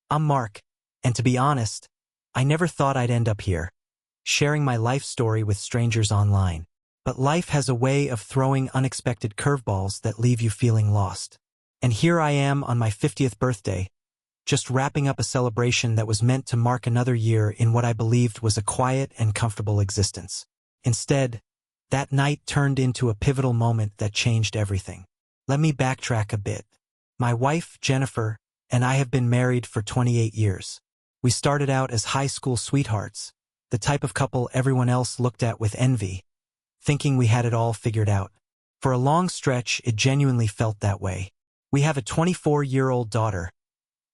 I'm Mark, and to be honest, I never thought I'd end up here, sharing my life story with strangers online. But life has a way of throwing unexpected curveballs that leave you feeling lost. And here I am on my 50th birthday, just wrapping up a celebration that was meant to mark another year in what I believed was a quiet and comfortable existence. Instead, that night turned into a pivotal moment that changed everything. Let me backtrack a bit. My wife, Jennifer, and I have been married for 28 years. We started out as high school sweethearts, the type of couple everyone else looked at with envy, thinking we had it all figured out. For a long stretch, it genuinely felt that way. We have a 24-year-old daughter,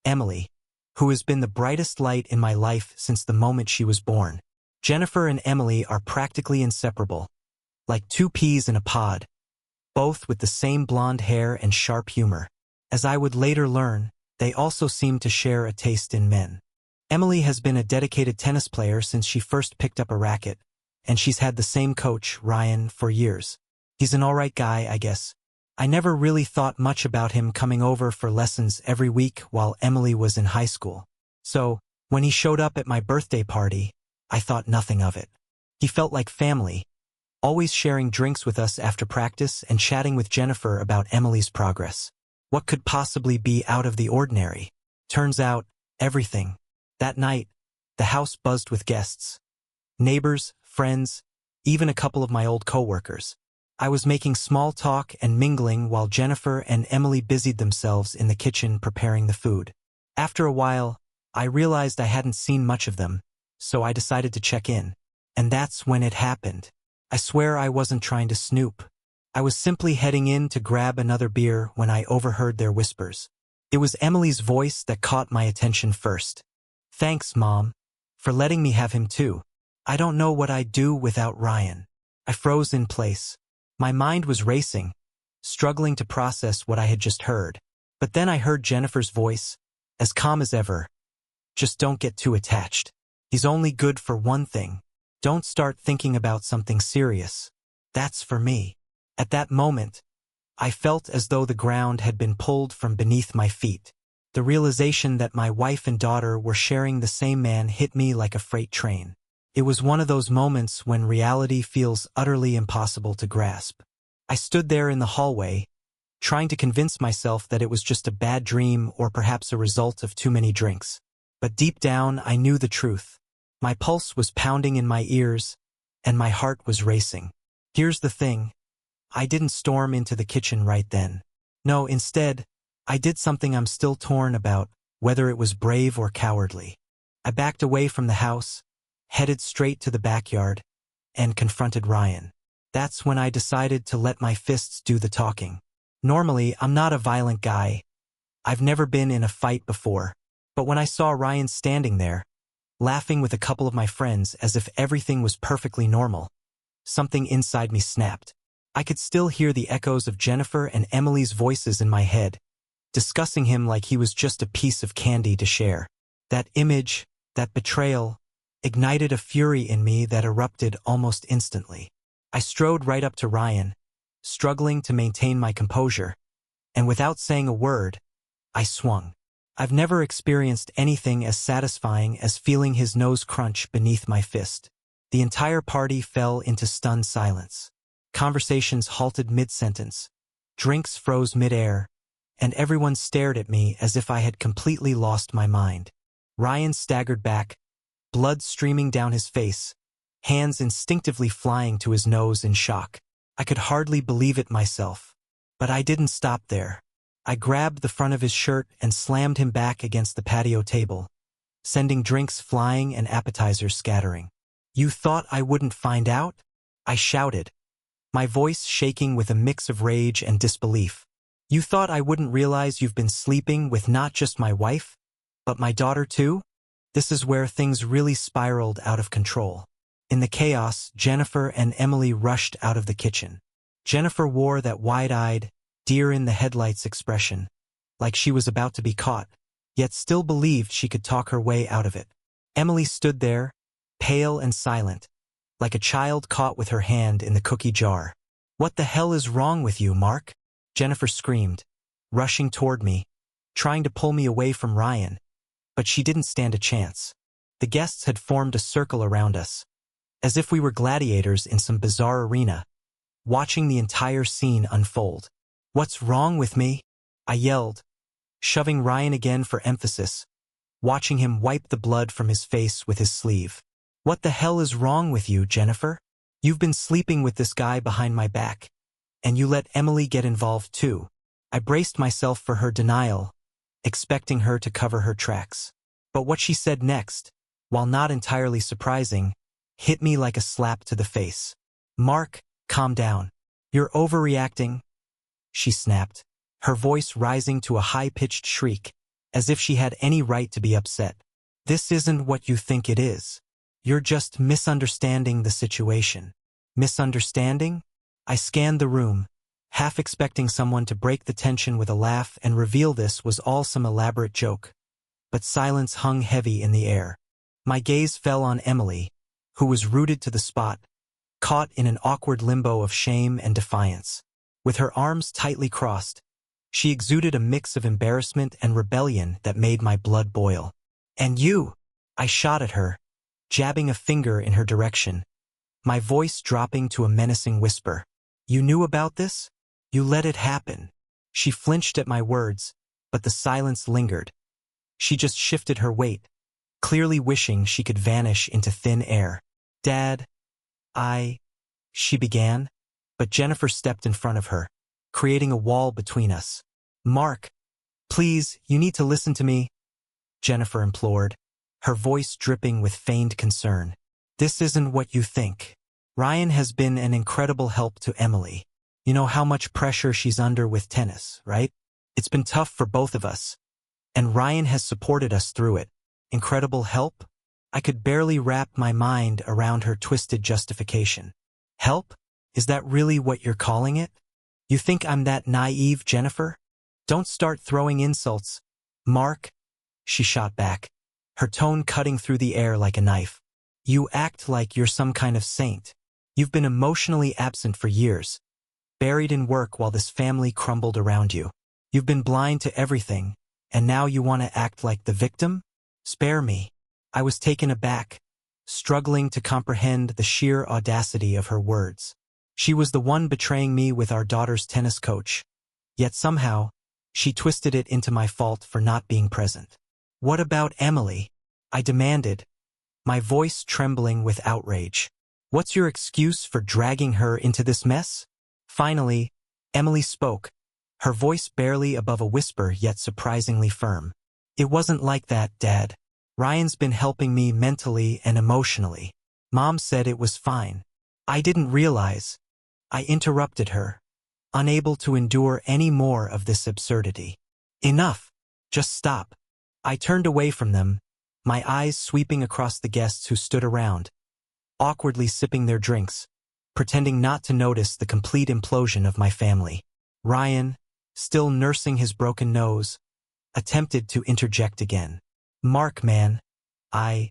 Emily, who has been the brightest light in my life since the moment she was born. Jennifer and Emily are practically inseparable, like two peas in a pod, both with the same blonde hair and sharp humor. As I would later learn, they also seem to share a taste in men. Emily has been a dedicated tennis player since she first picked up a racket, and she's had the same coach, Ryan, for years. He's an alright guy, I guess. I never really thought much about him coming over for lessons every week while Emily was in high school. So, when he showed up at my birthday party, I thought nothing of it. He felt like family, always sharing drinks with us after practice and chatting with Jennifer about Emily's progress. What could possibly be out of the ordinary? Turns out, everything. That night, the house buzzed with guests. Neighbors, friends, even a couple of my old coworkers. I was making small talk and mingling while Jennifer and Emily busied themselves in the kitchen preparing the food. After a while, I realized I hadn't seen much of them, so I decided to check in. And that's when it happened. I swear I wasn't trying to snoop. I was simply heading in to grab another beer when I overheard their whispers. It was Emily's voice that caught my attention first. "Thanks, Mom, for letting me have him too. I don't know what I'd do without Ryan." I froze in place. My mind was racing, struggling to process what I had just heard. But then I heard Jennifer's voice, as calm as ever. "Just don't get too attached. He's only good for one thing. Don't start thinking about something serious. That's for me." At that moment, I felt as though the ground had been pulled from beneath my feet. The realization that my wife and daughter were sharing the same man hit me like a freight train. It was one of those moments when reality feels utterly impossible to grasp. I stood there in the hallway, trying to convince myself that it was just a bad dream or perhaps a result of too many drinks. But deep down, I knew the truth. My pulse was pounding in my ears, and my heart was racing. Here's the thing. I didn't storm into the kitchen right then. No, instead, I did something I'm still torn about, whether it was brave or cowardly. I backed away from the house, headed straight to the backyard, and confronted Ryan. That's when I decided to let my fists do the talking. Normally, I'm not a violent guy. I've never been in a fight before. But when I saw Ryan standing there, laughing with a couple of my friends as if everything was perfectly normal, something inside me snapped. I could still hear the echoes of Jennifer and Emily's voices in my head, discussing him like he was just a piece of candy to share. That image, that betrayal, ignited a fury in me that erupted almost instantly. I strode right up to Ryan, struggling to maintain my composure, and without saying a word, I swung. I've never experienced anything as satisfying as feeling his nose crunch beneath my fist. The entire party fell into stunned silence. Conversations halted mid-sentence, drinks froze mid-air, and everyone stared at me as if I had completely lost my mind. Ryan staggered back, blood streaming down his face, hands instinctively flying to his nose in shock. I could hardly believe it myself. But I didn't stop there. I grabbed the front of his shirt and slammed him back against the patio table, sending drinks flying and appetizers scattering. "You thought I wouldn't find out?" I shouted, my voice shaking with a mix of rage and disbelief. "You thought I wouldn't realize you've been sleeping with not just my wife, but my daughter too?" This is where things really spiraled out of control. In the chaos, Jennifer and Emily rushed out of the kitchen. Jennifer wore that wide-eyed, deer-in-the-headlights expression, like she was about to be caught, yet still believed she could talk her way out of it. Emily stood there, pale and silent, like a child caught with her hand in the cookie jar. "What the hell is wrong with you, Mark?" Jennifer screamed, rushing toward me, trying to pull me away from Ryan, But she didn't stand a chance. The guests had formed a circle around us, as if we were gladiators in some bizarre arena, watching the entire scene unfold. "What's wrong with me?" I yelled, shoving Ryan again for emphasis, watching him wipe the blood from his face with his sleeve. "What the hell is wrong with you, Jennifer? You've been sleeping with this guy behind my back, and you let Emily get involved too." I braced myself for her denial, expecting her to cover her tracks. But what she said next, while not entirely surprising, hit me like a slap to the face. "Mark, calm down. You're overreacting," she snapped, her voice rising to a high-pitched shriek, as if she had any right to be upset. "This isn't what you think it is. You're just misunderstanding the situation." Misunderstanding? I scanned the room, half expecting someone to break the tension with a laugh and reveal this was all some elaborate joke. But silence hung heavy in the air. My gaze fell on Emily, who was rooted to the spot, caught in an awkward limbo of shame and defiance. With her arms tightly crossed, she exuded a mix of embarrassment and rebellion that made my blood boil. "And you?" I shot at her, jabbing a finger in her direction, my voice dropping to a menacing whisper. "You knew about this? You let it happen." She flinched at my words, but the silence lingered. She just shifted her weight, clearly wishing she could vanish into thin air. "Dad, she began, but Jennifer stepped in front of her, creating a wall between us. "Mark, please, you need to listen to me," Jennifer implored, her voice dripping with feigned concern. "This isn't what you think. Ryan has been an incredible help to Emily. You know how much pressure she's under with tennis, right? It's been tough for both of us, and Ryan has supported us through it." Incredible help? I could barely wrap my mind around her twisted justification. "Help? Is that really what you're calling it? You think I'm that naive, Jennifer? Don't start throwing insults, Mark," she shot back, her tone cutting through the air like a knife. "You act like you're some kind of saint. You've been emotionally absent for years, buried in work while this family crumbled around you. You've been blind to everything, and now you want to act like the victim? Spare me." I was taken aback, struggling to comprehend the sheer audacity of her words. She was the one betraying me with our daughter's tennis coach, yet somehow, she twisted it into my fault for not being present. "What about Emily?" I demanded, my voice trembling with outrage. "What's your excuse for dragging her into this mess?" Finally, Emily spoke, her voice barely above a whisper yet surprisingly firm. "It wasn't like that, Dad. Ryan's been helping me mentally and emotionally. Mom said it was fine." I didn't realize. I interrupted her, unable to endure any more of this absurdity. "Enough. Just stop." I turned away from them, my eyes sweeping across the guests who stood around, awkwardly sipping their drinks, pretending not to notice the complete implosion of my family. Ryan, still nursing his broken nose, attempted to interject again. "Mark, man. I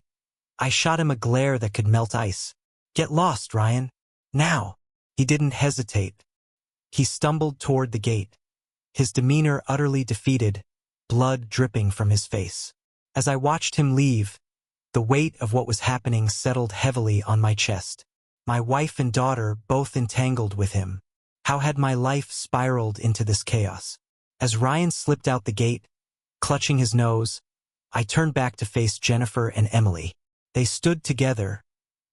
shot him a glare that could melt ice. Get lost, Ryan. Now." He didn't hesitate. He stumbled toward the gate, his demeanor utterly defeated, blood dripping from his face. As I watched him leave, the weight of what was happening settled heavily on my chest. My wife and daughter both entangled with him. How had my life spiraled into this chaos? As Ryan slipped out the gate, clutching his nose, I turned back to face Jennifer and Emily. They stood together,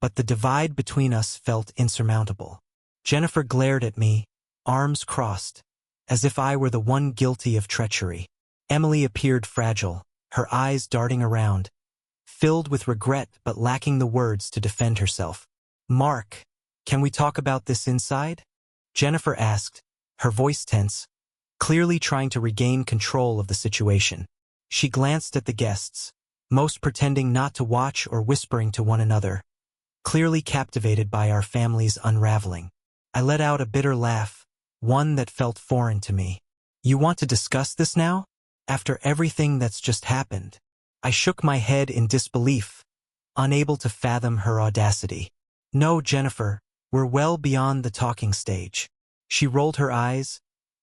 but the divide between us felt insurmountable. Jennifer glared at me, arms crossed, as if I were the one guilty of treachery. Emily appeared fragile, her eyes darting around, filled with regret but lacking the words to defend herself. "Mark, can we talk about this inside?" Jennifer asked, her voice tense, clearly trying to regain control of the situation. She glanced at the guests, most pretending not to watch or whispering to one another, clearly captivated by our family's unraveling. I let out a bitter laugh, one that felt foreign to me. "You want to discuss this now? After everything that's just happened?" I shook my head in disbelief, unable to fathom her audacity. "No, Jennifer, we're well beyond the talking stage." She rolled her eyes,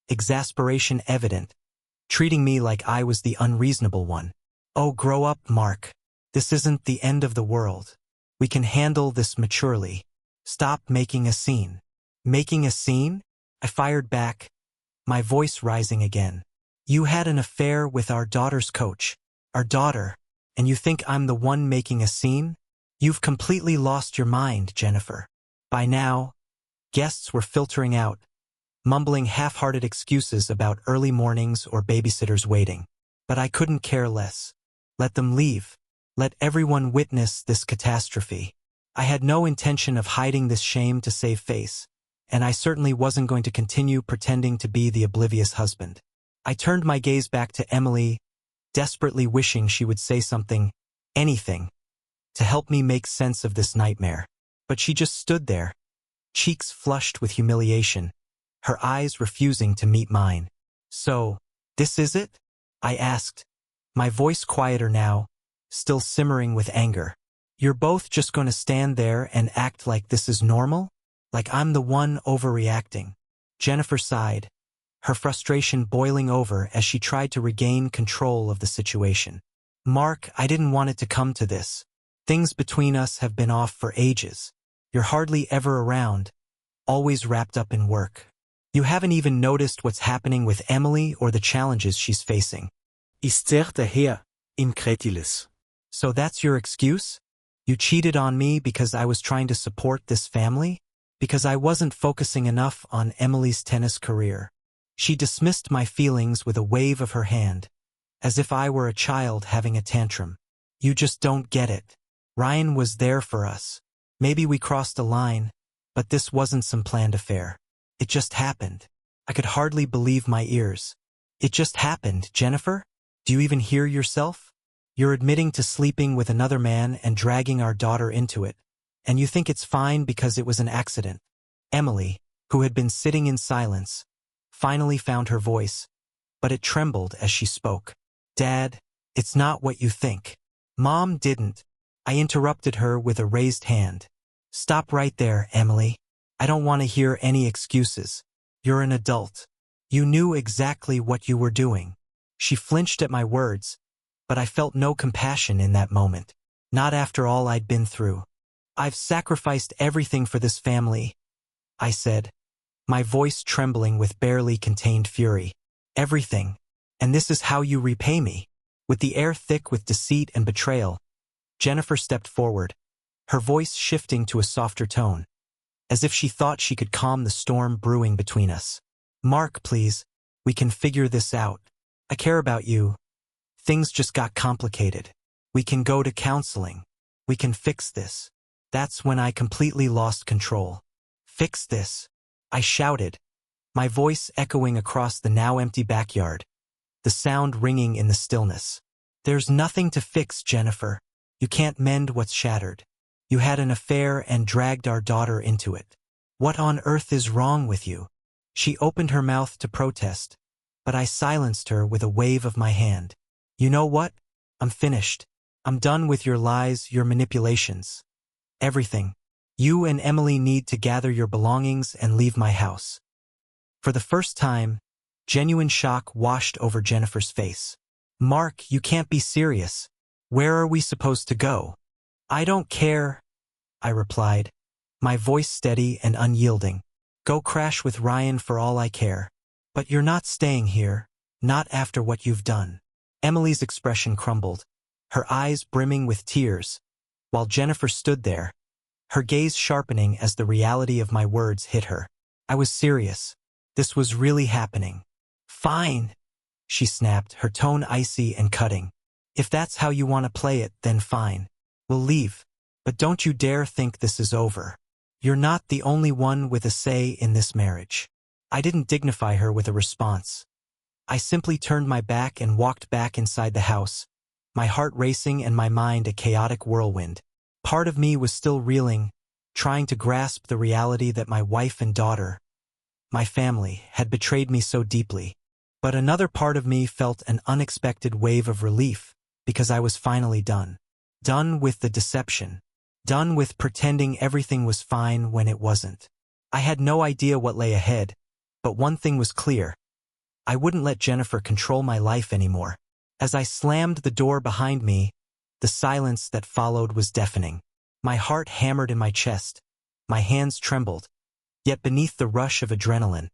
exasperation evident, treating me like I was the unreasonable one. Oh, grow up, Mark. This isn't the end of the world. We can handle this maturely. Stop making a scene. Making a scene? I fired back, my voice rising again. You had an affair with our daughter's coach. Our daughter. And you think I'm the one making a scene? You've completely lost your mind, Jennifer. By now, guests were filtering out, mumbling half-hearted excuses about early mornings or babysitters waiting. But I couldn't care less. Let them leave. Let everyone witness this catastrophe. I had no intention of hiding this shame to save face, and I certainly wasn't going to continue pretending to be the oblivious husband. I turned my gaze back to Emily, desperately wishing she would say something, anything, to help me make sense of this nightmare. But she just stood there, cheeks flushed with humiliation, her eyes refusing to meet mine. So, this is it? I asked, my voice quieter now, still simmering with anger. You're both just going to stand there and act like this is normal? Like I'm the one overreacting? Jennifer sighed, her frustration boiling over as she tried to regain control of the situation. Mark, I didn't want it to come to this. Things between us have been off for ages. You're hardly ever around, always wrapped up in work. You haven't even noticed what's happening with Emily or the challenges she's facing. Ich zerrte her, incredulous. So that's your excuse? You cheated on me because I was trying to support this family? Because I wasn't focusing enough on Emily's tennis career. She dismissed my feelings with a wave of her hand, as if I were a child having a tantrum. You just don't get it. Ryan was there for us. Maybe we crossed a line, but this wasn't some planned affair. It just happened. I could hardly believe my ears. It just happened, Jennifer? Do you even hear yourself? You're admitting to sleeping with another man and dragging our daughter into it, and you think it's fine because it was an accident. Emily, who had been sitting in silence, finally found her voice, but it trembled as she spoke. Dad, it's not what you think. Mom didn't. I interrupted her with a raised hand. Stop right there, Emily. I don't want to hear any excuses. You're an adult. You knew exactly what you were doing. She flinched at my words, but I felt no compassion in that moment. Not after all I'd been through. I've sacrificed everything for this family, I said, my voice trembling with barely contained fury. Everything. And this is how you repay me. With the air thick with deceit and betrayal, Jennifer stepped forward, her voice shifting to a softer tone, as if she thought she could calm the storm brewing between us. Mark, please, we can figure this out. I care about you. Things just got complicated. We can go to counseling. We can fix this. That's when I completely lost control. Fix this, I shouted, my voice echoing across the now empty backyard, the sound ringing in the stillness. There's nothing to fix, Jennifer. You can't mend what's shattered. You had an affair and dragged our daughter into it. What on earth is wrong with you? She opened her mouth to protest, but I silenced her with a wave of my hand. You know what? I'm finished. I'm done with your lies, your manipulations. Everything. You and Emily need to gather your belongings and leave my house. For the first time, genuine shock washed over Jennifer's face. Mark, you can't be serious. Where are we supposed to go? I don't care, I replied, my voice steady and unyielding. Go crash with Ryan for all I care. But you're not staying here, not after what you've done. Emily's expression crumbled, her eyes brimming with tears, while Jennifer stood there, her gaze sharpening as the reality of my words hit her. I was serious. This was really happening. Fine, she snapped, her tone icy and cutting. If that's how you want to play it, then fine. We'll leave. But don't you dare think this is over. You're not the only one with a say in this marriage. I didn't dignify her with a response. I simply turned my back and walked back inside the house, my heart racing and my mind a chaotic whirlwind. Part of me was still reeling, trying to grasp the reality that my wife and daughter, my family, had betrayed me so deeply. But another part of me felt an unexpected wave of relief, because I was finally done. Done with the deception. Done with pretending everything was fine when it wasn't. I had no idea what lay ahead, but one thing was clear. I wouldn't let Jennifer control my life anymore. As I slammed the door behind me, the silence that followed was deafening. My heart hammered in my chest. My hands trembled. Yet beneath the rush of adrenaline,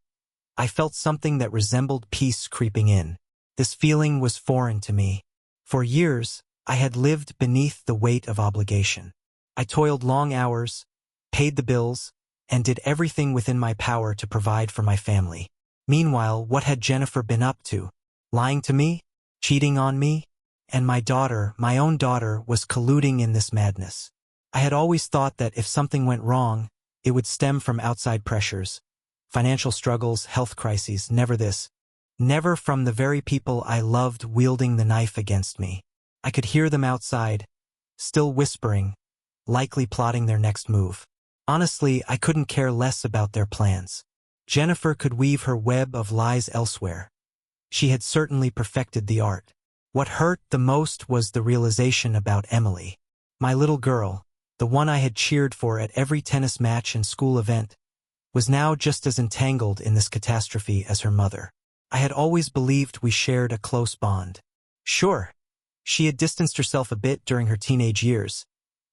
I felt something that resembled peace creeping in. This feeling was foreign to me. For years, I had lived beneath the weight of obligation. I toiled long hours, paid the bills, and did everything within my power to provide for my family. Meanwhile, what had Jennifer been up to? Lying to me? Cheating on me? And my daughter, my own daughter, was colluding in this madness. I had always thought that if something went wrong, it would stem from outside pressures. Financial struggles, health crises, never this. Never from the very people I loved wielding the knife against me. I could hear them outside, still whispering, likely plotting their next move. Honestly, I couldn't care less about their plans. Jennifer could weave her web of lies elsewhere. She had certainly perfected the art. What hurt the most was the realization about Emily. My little girl, the one I had cheered for at every tennis match and school event, was now just as entangled in this catastrophe as her mother. I had always believed we shared a close bond. Sure, she had distanced herself a bit during her teenage years,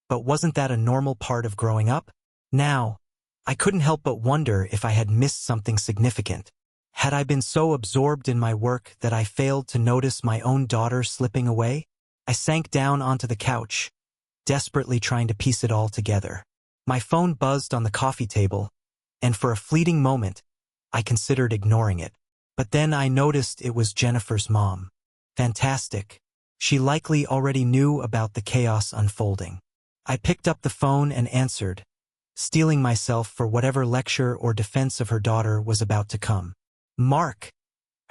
but wasn't that a normal part of growing up? Now, I couldn't help but wonder if I had missed something significant. Had I been so absorbed in my work that I failed to notice my own daughter slipping away? I sank down onto the couch, desperately trying to piece it all together. My phone buzzed on the coffee table, and for a fleeting moment, I considered ignoring it. But then I noticed it was Jennifer's mom. Fantastic. She likely already knew about the chaos unfolding. I picked up the phone and answered, steeling myself for whatever lecture or defense of her daughter was about to come. Mark.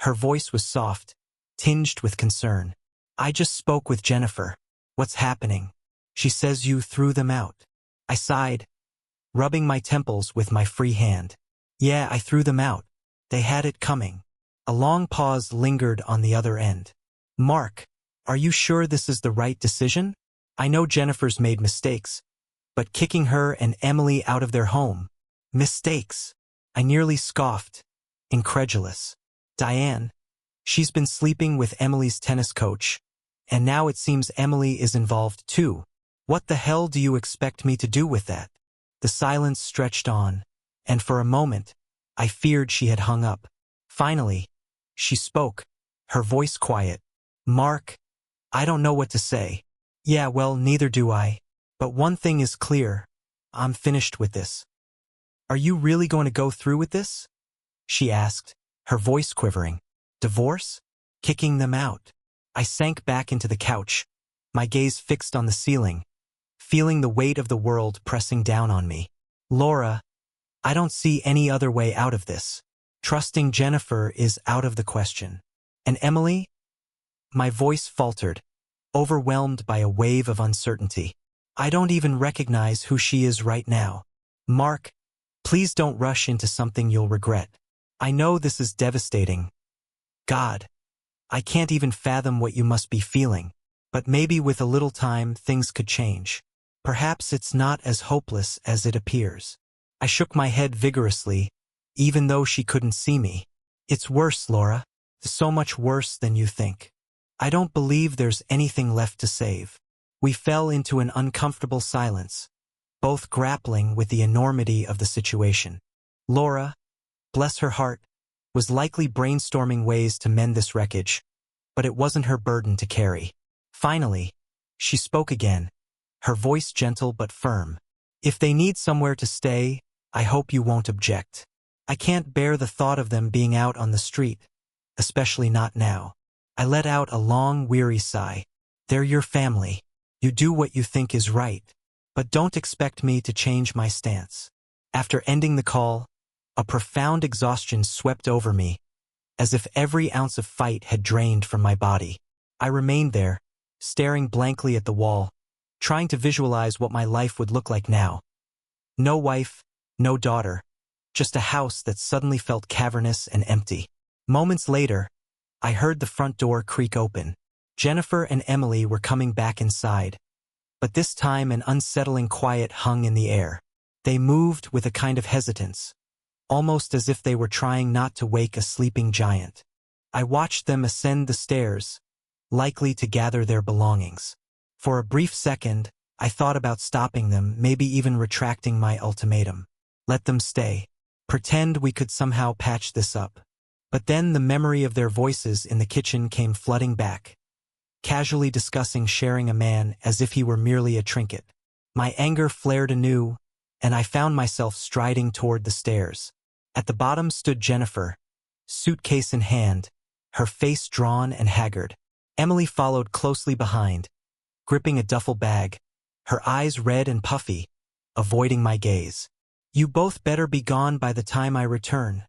Her voice was soft, tinged with concern. I just spoke with Jennifer. What's happening? She says you threw them out. I sighed, rubbing my temples with my free hand. Yeah, I threw them out. They had it coming. A long pause lingered on the other end. Mark, are you sure this is the right decision? I know Jennifer's made mistakes, but kicking her and Emily out of their home. Mistakes. I nearly scoffed, incredulous. Diane. She's been sleeping with Emily's tennis coach, and now it seems Emily is involved too. What the hell do you expect me to do with that? The silence stretched on, and for a moment, I feared she had hung up. Finally, she spoke, her voice quiet. Mark, I don't know what to say. Yeah, well, neither do I. But one thing is clear. I'm finished with this. Are you really going to go through with this? She asked, her voice quivering. Divorce? Kicking them out. I sank back into the couch, my gaze fixed on the ceiling, feeling the weight of the world pressing down on me. Laura, I don't see any other way out of this. Trusting Jennifer is out of the question. And Emily? My voice faltered, overwhelmed by a wave of uncertainty. I don't even recognize who she is right now. Mark, please don't rush into something you'll regret. I know this is devastating. God, I can't even fathom what you must be feeling, but maybe with a little time things could change. Perhaps it's not as hopeless as it appears. I shook my head vigorously, even though she couldn't see me. It's worse, Laura. So much worse than you think. I don't believe there's anything left to save. We fell into an uncomfortable silence, both grappling with the enormity of the situation. Laura, bless her heart, was likely brainstorming ways to mend this wreckage, but it wasn't her burden to carry. Finally, she spoke again, her voice gentle but firm. If they need somewhere to stay, I hope you won't object. I can't bear the thought of them being out on the street, especially not now. I let out a long, weary sigh. They're your family. You do what you think is right, but don't expect me to change my stance. After ending the call, a profound exhaustion swept over me, as if every ounce of fight had drained from my body. I remained there, staring blankly at the wall, trying to visualize what my life would look like now. No wife, no daughter, just a house that suddenly felt cavernous and empty. Moments later, I heard the front door creak open. Jennifer and Emily were coming back inside, but this time an unsettling quiet hung in the air. They moved with a kind of hesitance, almost as if they were trying not to wake a sleeping giant. I watched them ascend the stairs, likely to gather their belongings. For a brief second, I thought about stopping them, maybe even retracting my ultimatum. Let them stay. Pretend we could somehow patch this up. But then the memory of their voices in the kitchen came flooding back, casually discussing sharing a man as if he were merely a trinket. My anger flared anew, and I found myself striding toward the stairs. At the bottom stood Jennifer, suitcase in hand, her face drawn and haggard. Emily followed closely behind, gripping a duffel bag, her eyes red and puffy, avoiding my gaze. "You both better be gone by the time I return,"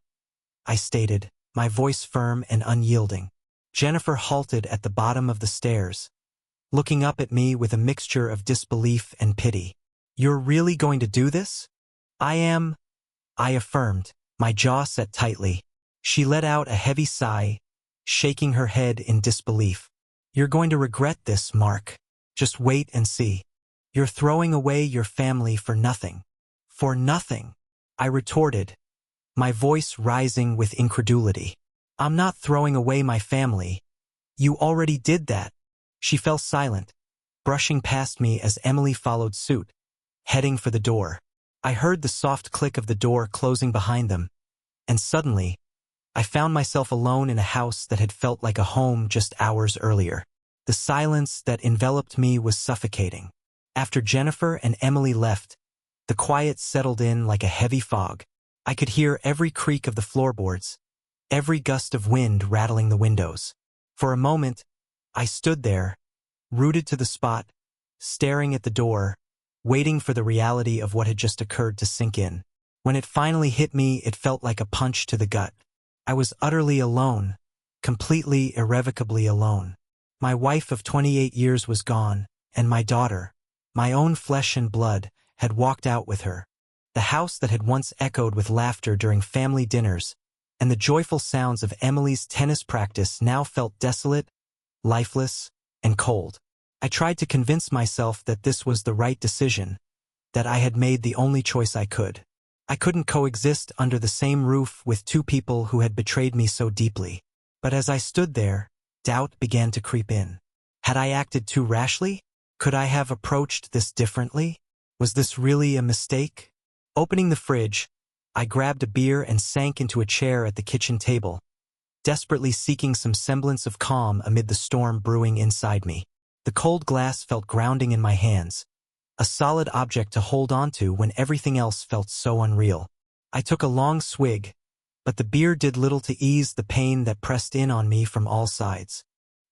I stated, my voice firm and unyielding. Jennifer halted at the bottom of the stairs, looking up at me with a mixture of disbelief and pity. "You're really going to do this?" "I am," I affirmed, my jaw set tightly. She let out a heavy sigh, shaking her head in disbelief. "You're going to regret this, Mark. Just wait and see. You're throwing away your family for nothing." "For nothing," I retorted, my voice rising with incredulity. "I'm not throwing away my family. You already did that." She fell silent, brushing past me as Emily followed suit, heading for the door. I heard the soft click of the door closing behind them, and suddenly, I found myself alone in a house that had felt like a home just hours earlier. The silence that enveloped me was suffocating. After Jennifer and Emily left, the quiet settled in like a heavy fog. I could hear every creak of the floorboards, every gust of wind rattling the windows. For a moment, I stood there, rooted to the spot, staring at the door, waiting for the reality of what had just occurred to sink in. When it finally hit me, it felt like a punch to the gut. I was utterly alone, completely, irrevocably alone. My wife of 28 years was gone, and my daughter, my own flesh and blood, had walked out with her. The house that had once echoed with laughter during family dinners and the joyful sounds of Emily's tennis practice now felt desolate, lifeless, and cold. I tried to convince myself that this was the right decision, that I had made the only choice I could. I couldn't coexist under the same roof with two people who had betrayed me so deeply. But as I stood there, doubt began to creep in. Had I acted too rashly? Could I have approached this differently? Was this really a mistake? Opening the fridge, I grabbed a beer and sank into a chair at the kitchen table, desperately seeking some semblance of calm amid the storm brewing inside me. The cold glass felt grounding in my hands, a solid object to hold onto when everything else felt so unreal. I took a long swig, but the beer did little to ease the pain that pressed in on me from all sides.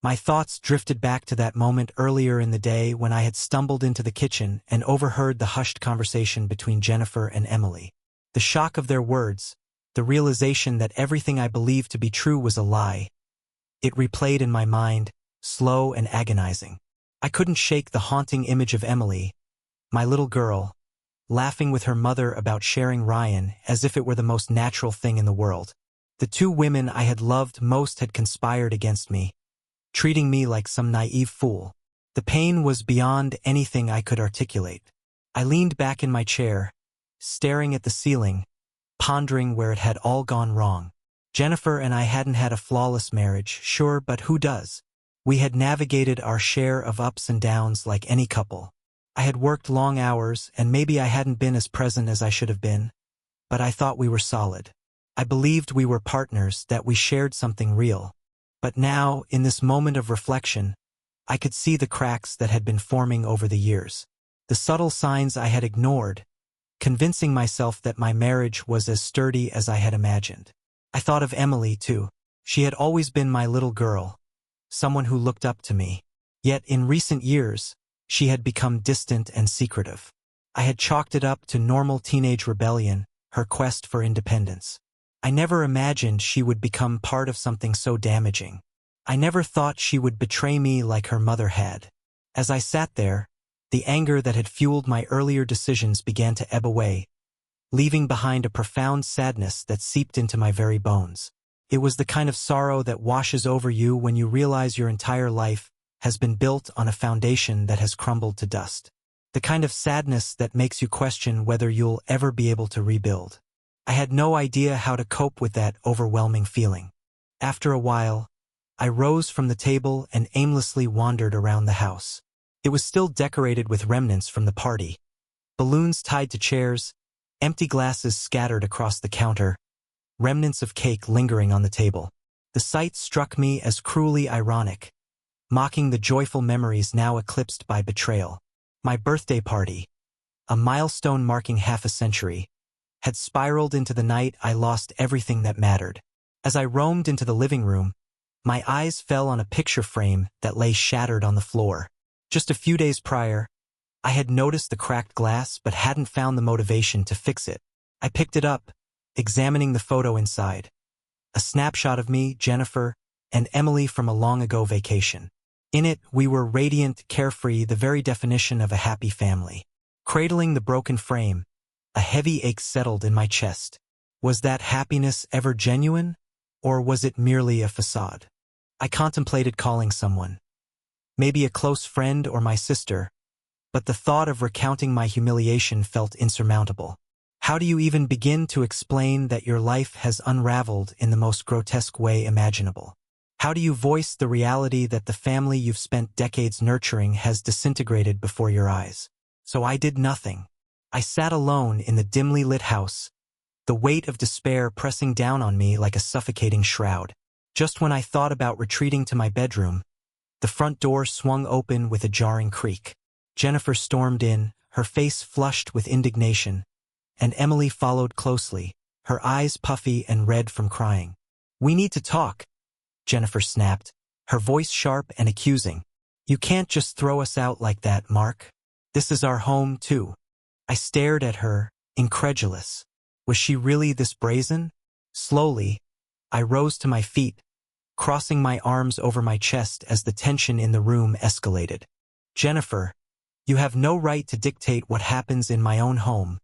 My thoughts drifted back to that moment earlier in the day when I had stumbled into the kitchen and overheard the hushed conversation between Jennifer and Emily. The shock of their words, the realization that everything I believed to be true was a lie. It replayed in my mind, slow and agonizing. I couldn't shake the haunting image of Emily, my little girl, laughing with her mother about sharing Ryan as if it were the most natural thing in the world. The two women I had loved most had conspired against me, treating me like some naive fool. The pain was beyond anything I could articulate. I leaned back in my chair, staring at the ceiling, pondering where it had all gone wrong. Jennifer and I hadn't had a flawless marriage, sure, but who does? We had navigated our share of ups and downs like any couple. I had worked long hours, and maybe I hadn't been as present as I should have been, but I thought we were solid. I believed we were partners, that we shared something real. But now, in this moment of reflection, I could see the cracks that had been forming over the years. The subtle signs I had ignored, convincing myself that my marriage was as sturdy as I had imagined. I thought of Emily, too. She had always been my little girl, someone who looked up to me. Yet in recent years, she had become distant and secretive. I had chalked it up to normal teenage rebellion, her quest for independence. I never imagined she would become part of something so damaging. I never thought she would betray me like her mother had. As I sat there, the anger that had fueled my earlier decisions began to ebb away, leaving behind a profound sadness that seeped into my very bones. It was the kind of sorrow that washes over you when you realize your entire life has been built on a foundation that has crumbled to dust. The kind of sadness that makes you question whether you'll ever be able to rebuild. I had no idea how to cope with that overwhelming feeling. After a while, I rose from the table and aimlessly wandered around the house. It was still decorated with remnants from the party. Balloons tied to chairs, empty glasses scattered across the counter, remnants of cake lingering on the table. The sight struck me as cruelly ironic, mocking the joyful memories now eclipsed by betrayal. My birthday party, a milestone marking half a century, had spiraled into the night I lost everything that mattered. As I roamed into the living room, my eyes fell on a picture frame that lay shattered on the floor. Just a few days prior, I had noticed the cracked glass but hadn't found the motivation to fix it. I picked it up, examining the photo inside. A snapshot of me, Jennifer, and Emily from a long-ago vacation. In it, we were radiant, carefree, the very definition of a happy family. Cradling the broken frame, a heavy ache settled in my chest. Was that happiness ever genuine, or was it merely a facade? I contemplated calling someone. Maybe a close friend or my sister, but the thought of recounting my humiliation felt insurmountable. How do you even begin to explain that your life has unraveled in the most grotesque way imaginable? How do you voice the reality that the family you've spent decades nurturing has disintegrated before your eyes? So I did nothing. I sat alone in the dimly lit house, the weight of despair pressing down on me like a suffocating shroud. Just when I thought about retreating to my bedroom, the front door swung open with a jarring creak. Jennifer stormed in, her face flushed with indignation, and Emily followed closely, her eyes puffy and red from crying. "We need to talk," Jennifer snapped, her voice sharp and accusing. "You can't just throw us out like that, Mark. This is our home, too." I stared at her, incredulous. Was she really this brazen? Slowly, I rose to my feet, crossing my arms over my chest as the tension in the room escalated. "Jennifer, you have no right to dictate what happens in my own home.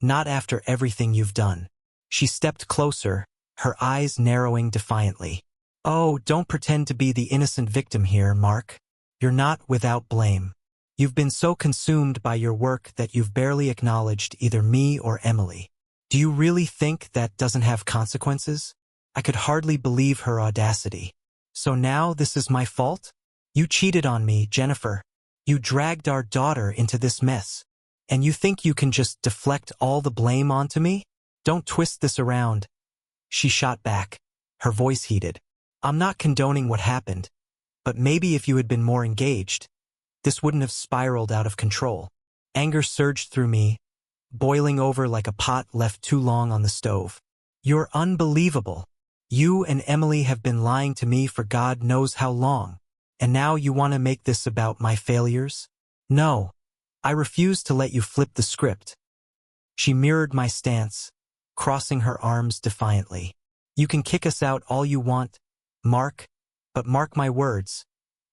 Not after everything you've done." She stepped closer, her eyes narrowing defiantly. "Oh, don't pretend to be the innocent victim here, Mark. You're not without blame. You've been so consumed by your work that you've barely acknowledged either me or Emily. Do you really think that doesn't have consequences?" I could hardly believe her audacity. "So now this is my fault? You cheated on me, Jennifer. You dragged our daughter into this mess. And you think you can just deflect all the blame onto me? Don't twist this around." She shot back, her voice heated. "I'm not condoning what happened, but maybe if you had been more engaged, this wouldn't have spiraled out of control." Anger surged through me, boiling over like a pot left too long on the stove. "You're unbelievable. You and Emily have been lying to me for God knows how long, and now you want to make this about my failures? No. I refuse to let you flip the script." She mirrored my stance, crossing her arms defiantly. "You can kick us out all you want, Mark, but mark my words,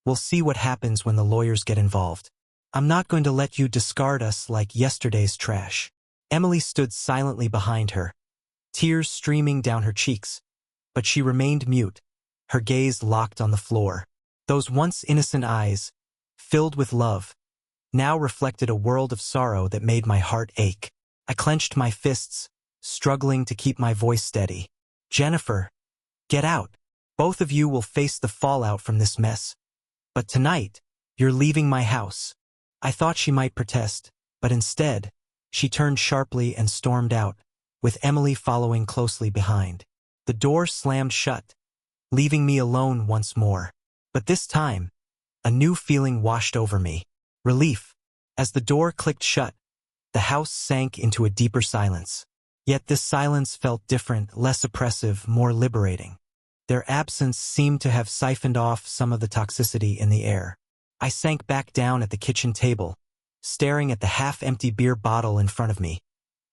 we'll see what happens when the lawyers get involved. I'm not going to let you discard us like yesterday's trash." Emily stood silently behind her, tears streaming down her cheeks, but she remained mute, her gaze locked on the floor. Those once innocent eyes, filled with love, now reflected a world of sorrow that made my heart ache. I clenched my fists, struggling to keep my voice steady. "Jennifer, get out. Both of you will face the fallout from this mess. But tonight, you're leaving my house." I thought she might protest, but instead, she turned sharply and stormed out, with Emily following closely behind. The door slammed shut, leaving me alone once more. But this time, a new feeling washed over me. Relief. As the door clicked shut, the house sank into a deeper silence. Yet this silence felt different, less oppressive, more liberating. Their absence seemed to have siphoned off some of the toxicity in the air. I sank back down at the kitchen table, staring at the half-empty beer bottle in front of me,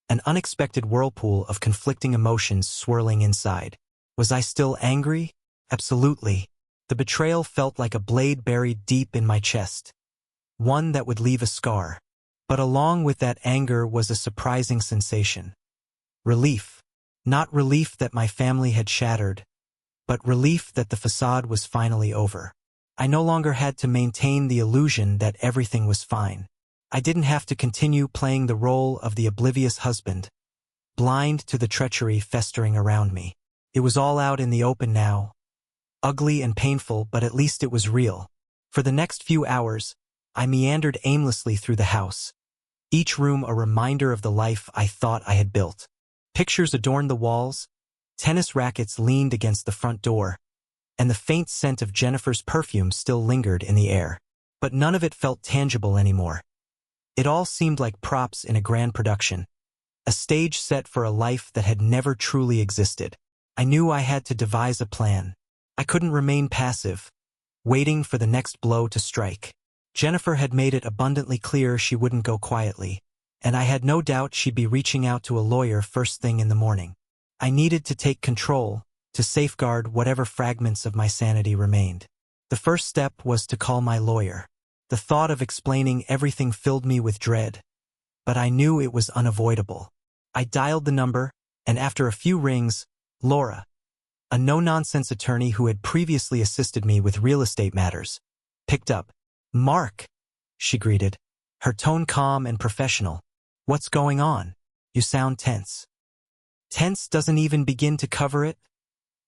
an unexpected whirlpool of conflicting emotions swirling inside. Was I still angry? Absolutely. The betrayal felt like a blade buried deep in my chest, one that would leave a scar. But along with that anger was a surprising sensation. Relief. Not relief that my family had shattered, but relief that the facade was finally over. I no longer had to maintain the illusion that everything was fine. I didn't have to continue playing the role of the oblivious husband, blind to the treachery festering around me. It was all out in the open now, ugly and painful, but at least it was real. For the next few hours, I meandered aimlessly through the house, each room a reminder of the life I thought I had built. Pictures adorned the walls, tennis rackets leaned against the front door, and the faint scent of Jennifer's perfume still lingered in the air. But none of it felt tangible anymore. It all seemed like props in a grand production, a stage set for a life that had never truly existed. I knew I had to devise a plan. I couldn't remain passive, waiting for the next blow to strike. Jennifer had made it abundantly clear she wouldn't go quietly, and I had no doubt she'd be reaching out to a lawyer first thing in the morning. I needed to take control, to safeguard whatever fragments of my sanity remained. The first step was to call my lawyer. The thought of explaining everything filled me with dread, but I knew it was unavoidable. I dialed the number, and after a few rings, Laura, a no-nonsense attorney who had previously assisted me with real estate matters, picked up. "Mark," she greeted, her tone calm and professional. "What's going on? You sound tense." "Tense doesn't even begin to cover it,"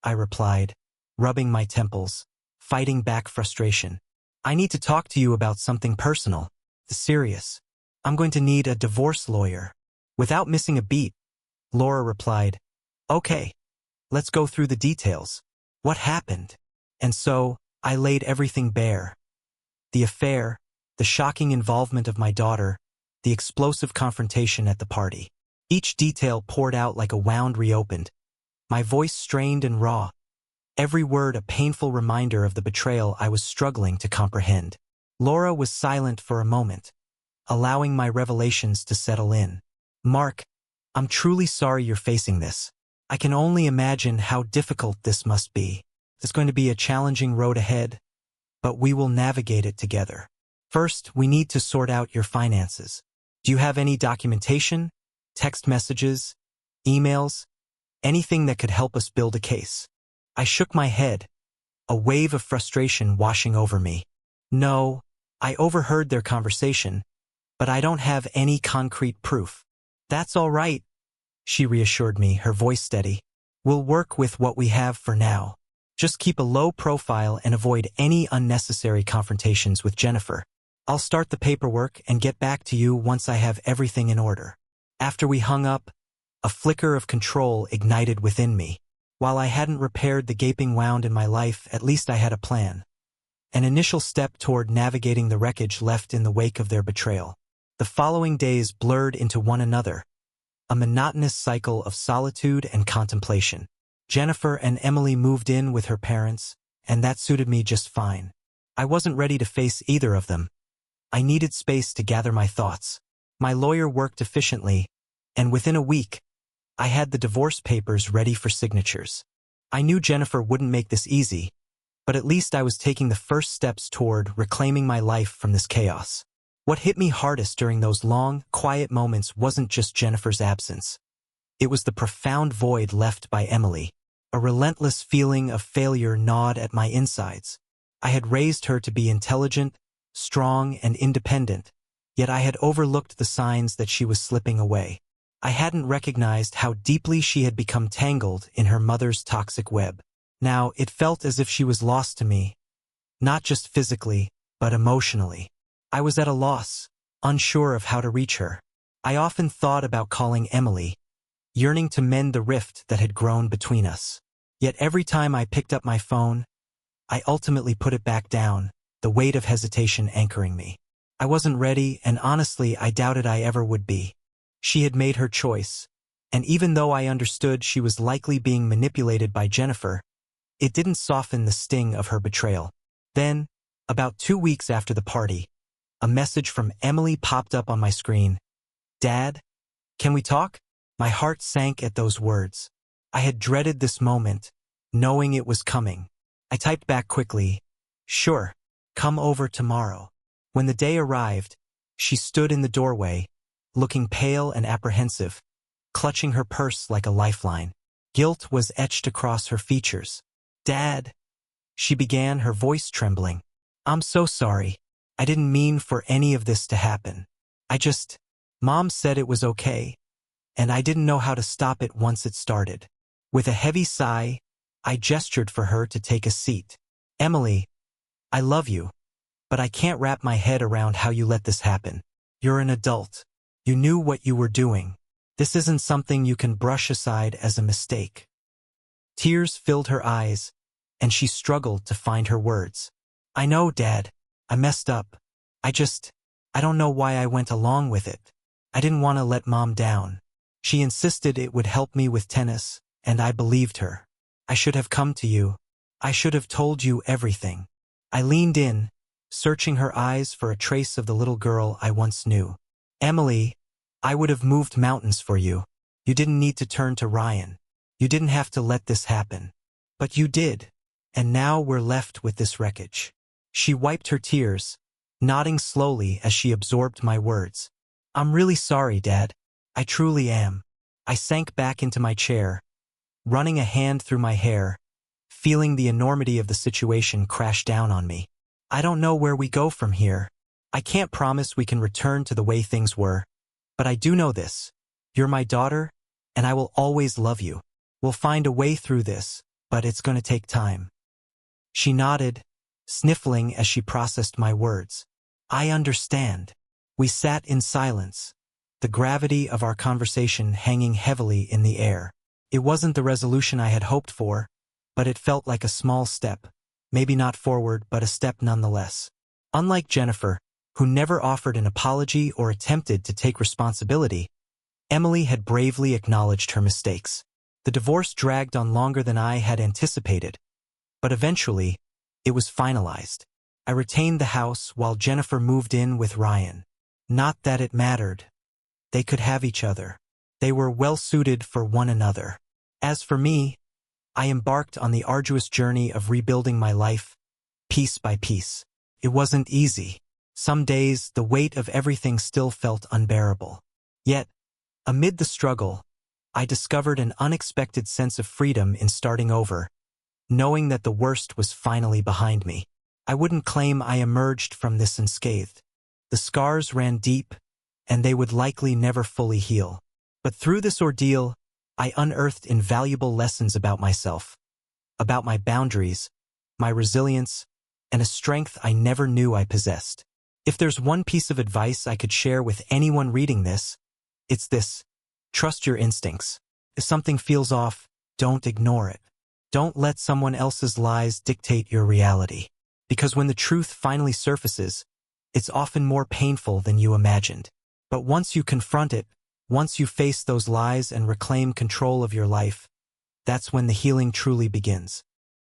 I replied, rubbing my temples, fighting back frustration. "I need to talk to you about something personal, serious. I'm going to need a divorce lawyer." Without missing a beat, Laura replied, "Okay, let's go through the details. What happened?" And so, I laid everything bare. The affair, the shocking involvement of my daughter, the explosive confrontation at the party. Each detail poured out like a wound reopened, my voice strained and raw, every word a painful reminder of the betrayal I was struggling to comprehend. Laura was silent for a moment, allowing my revelations to settle in. "Mark, I'm truly sorry you're facing this. I can only imagine how difficult this must be. It's going to be a challenging road ahead, but we will navigate it together. First, we need to sort out your finances. Do you have any documentation, text messages, emails, anything that could help us build a case?" I shook my head, a wave of frustration washing over me. "No, I overheard their conversation, but I don't have any concrete proof." "That's all right," she reassured me, her voice steady. "We'll work with what we have for now. Just keep a low profile and avoid any unnecessary confrontations with Jennifer. I'll start the paperwork and get back to you once I have everything in order." After we hung up, a flicker of control ignited within me. While I hadn't repaired the gaping wound in my life, at least I had a plan. An initial step toward navigating the wreckage left in the wake of their betrayal. The following days blurred into one another, a monotonous cycle of solitude and contemplation. Jennifer and Emily moved in with her parents, and that suited me just fine. I wasn't ready to face either of them. I needed space to gather my thoughts. My lawyer worked efficiently, and within a week, I had the divorce papers ready for signatures. I knew Jennifer wouldn't make this easy, but at least I was taking the first steps toward reclaiming my life from this chaos. What hit me hardest during those long, quiet moments wasn't just Jennifer's absence. It was the profound void left by Emily. A relentless feeling of failure gnawed at my insides. I had raised her to be intelligent, strong, and independent, yet I had overlooked the signs that she was slipping away. I hadn't recognized how deeply she had become tangled in her mother's toxic web. Now, it felt as if she was lost to me, not just physically, but emotionally. I was at a loss, unsure of how to reach her. I often thought about calling Emily, yearning to mend the rift that had grown between us. Yet every time I picked up my phone, I ultimately put it back down, the weight of hesitation anchoring me. I wasn't ready, and honestly, I doubted I ever would be. She had made her choice, and even though I understood she was likely being manipulated by Jennifer, it didn't soften the sting of her betrayal. Then, about 2 weeks after the party, a message from Emily popped up on my screen. "Dad, can we talk?" My heart sank at those words. I had dreaded this moment, knowing it was coming. I typed back quickly, "Sure, come over tomorrow." When the day arrived, she stood in the doorway, looking pale and apprehensive, clutching her purse like a lifeline. Guilt was etched across her features. "Dad," she began, her voice trembling. "I'm so sorry. I didn't mean for any of this to happen. Mom said it was okay, and I didn't know how to stop it once it started." With a heavy sigh, I gestured for her to take a seat. Emily, I love you, but I can't wrap my head around how you let this happen. You're an adult. You knew what you were doing. This isn't something you can brush aside as a mistake. Tears filled her eyes, and she struggled to find her words. I know, Dad. I messed up. I don't know why I went along with it. I didn't want to let Mom down. She insisted it would help me with tennis, and I believed her. I should have come to you. I should have told you everything. I leaned in, searching her eyes for a trace of the little girl I once knew. Emily, I would have moved mountains for you. You didn't need to turn to Ryan. You didn't have to let this happen. But you did, and now we're left with this wreckage. She wiped her tears, nodding slowly as she absorbed my words. I'm really sorry, Dad. I truly am. I sank back into my chair, running a hand through my hair, feeling the enormity of the situation crash down on me. I don't know where we go from here. I can't promise we can return to the way things were, but I do know this. You're my daughter, and I will always love you. We'll find a way through this, but it's going to take time. She nodded, sniffling as she processed my words. I understand. We sat in silence, the gravity of our conversation hanging heavily in the air. It wasn't the resolution I had hoped for, but it felt like a small step, maybe not forward, but a step nonetheless. Unlike Jennifer, who never offered an apology or attempted to take responsibility, Emily had bravely acknowledged her mistakes. The divorce dragged on longer than I had anticipated, but eventually, it was finalized. I retained the house while Jennifer moved in with Ryan. Not that it mattered. They could have each other. They were well suited for one another. As for me, I embarked on the arduous journey of rebuilding my life, piece by piece. It wasn't easy. Some days, the weight of everything still felt unbearable. Yet, amid the struggle, I discovered an unexpected sense of freedom in starting over, knowing that the worst was finally behind me. I wouldn't claim I emerged from this unscathed. The scars ran deep, and they would likely never fully heal. But through this ordeal, I unearthed invaluable lessons about myself, about my boundaries, my resilience, and a strength I never knew I possessed. If there's one piece of advice I could share with anyone reading this, it's this: trust your instincts. If something feels off, don't ignore it. Don't let someone else's lies dictate your reality. Because when the truth finally surfaces, it's often more painful than you imagined. But once you confront it, once you face those lies and reclaim control of your life, that's when the healing truly begins.